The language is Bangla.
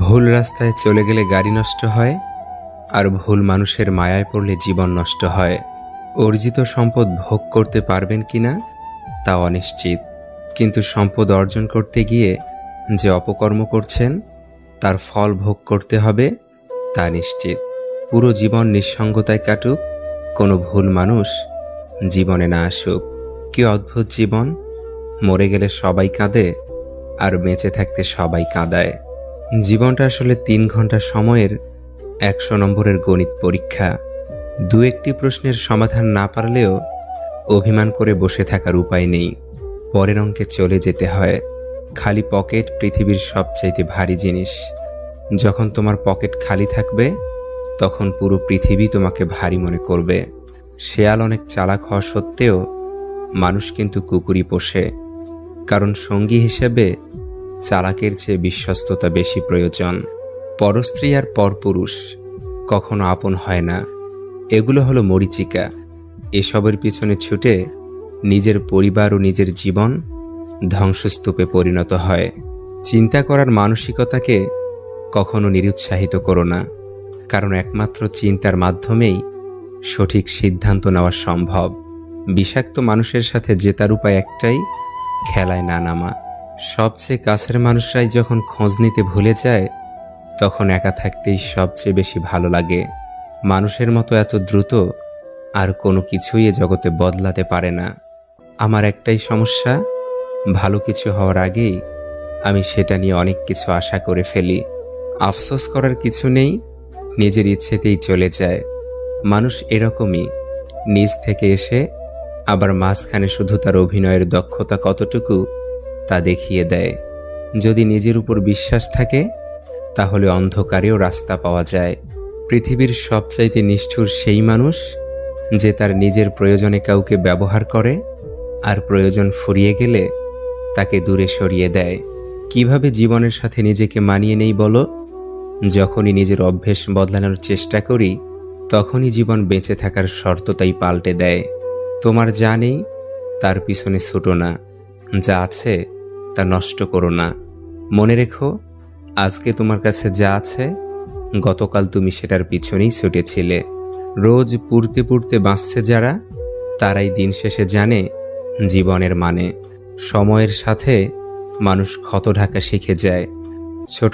ভুল রাস্তায় চলে গেলে গাড়ি নষ্ট হয়, আর ভুল মানুষের মায়ায় পড়লে জীবন নষ্ট হয়। অর্জিত সম্পদ ভোগ করতে পারবেন কিনা তা অনিশ্চিত, কিন্তু সম্পদ অর্জন করতে গিয়ে যে অপকর্ম করছেন তার ফল ভোগ করতে হবে তা নিশ্চিত। পুরো জীবন নিঃসঙ্গতায় কাটুক, কোনো ভুল মানুষ জীবনে না আসুক। কি অদ্ভুত জীবন! মরে গেলে সবাই কাঁদে, আর বেঁচে থাকতে সবাই কাঁদায়। জীবনটা আসলে 3 ঘন্টা সময়ের 100 নম্বরের গণিত পরীক্ষা। দু একটি প্রশ্নের সমাধান না পারলেও অভিমান করে বসে থাকার উপায় নেই, পরের অঙ্কে চলে যেতে হয়। খালি পকেট পৃথিবীর সবচাইতে ভারী জিনিস। যখন তোমার পকেট খালি থাকবে তখন পুরো পৃথিবী তোমাকে ভারী মনে করবে। শেয়াল অনেক চালাক হওয়া সত্ত্বেও মানুষ কিন্তু কুকুরই পোষে, কারণ সঙ্গী হিসেবে চালাকের চেয়ে বিশ্বস্ততা বেশি প্রয়োজন। পরস্ত্রী আর পরপুরুষ কখনো আপন হয় না, এগুলো হলো মরীচিকা। এসবের পিছনে ছুটে নিজের পরিবার ও নিজের জীবন ধ্বংসস্তূপে পরিণত হয়। চিন্তা করার মানসিকতাকে কখনো নিরুৎসাহিত করো না, কারণ একমাত্র চিন্তার মাধ্যমেই সঠিক সিদ্ধান্ত নেওয়া সম্ভব। বিষাক্ত মানুষের সাথে জেতার উপায় একটাই, খেলায় না নামা। সবচেয়ে কাছের মানুষরাই যখন খোঁজ নিতে ভুলে যায় তখন একা থাকতেই সবচেয়ে বেশি ভালো লাগে। মানুষের মতো এত দ্রুত আর কোনো কিছুই এ জগতে বদলাতে পারে না। আমার একটাই সমস্যা, ভালো কিছু হওয়ার আগেই আমি সেটা নিয়ে অনেক কিছু আশা করে ফেলি। আফসোস করার কিছু নেই, নিজের ইচ্ছেতেই চলে যায়। মানুষ এরকমই, নিজ থেকে এসে আবার মাঝখানে শুধু তার অভিনয়ের দক্ষতা কতটুকু তা দেখিয়ে দেয়। যদি নিজের উপর বিশ্বাস থাকে তাহলে অন্ধকারেও রাস্তা পাওয়া যায়। পৃথিবীর সবচাইতে নিষ্ঠুর সেই মানুষ যে তার নিজের প্রয়োজনে কাউকে ব্যবহার করে আর প্রয়োজন ফুরিয়ে গেলে তাকে দূরে সরিয়ে দেয়। কিভাবে জীবনের সাথে নিজেকে মানিয়ে নেই বলো? যখনই নিজের অভ্যেস বদলানোর চেষ্টা করি তখনই জীবন বেঁচে থাকার শর্তটাই পাল্টে দেয়। তোমার যা নেই তার পিছনে ছুটো না, যা আছে তা নষ্ট করো না। মনে রেখো, আজকে তোমার কাছে যা আছে গতকাল তুমি সেটার পিছনেই ছুটেছিলে। রোজ পুড়তে পুড়তে বাঁচছে যারা, তারাই দিন শেষে জানে জীবনের মানে। সময়ের সাথে মানুষ ক্ষত ঢাকা শিখে যায়। ছোট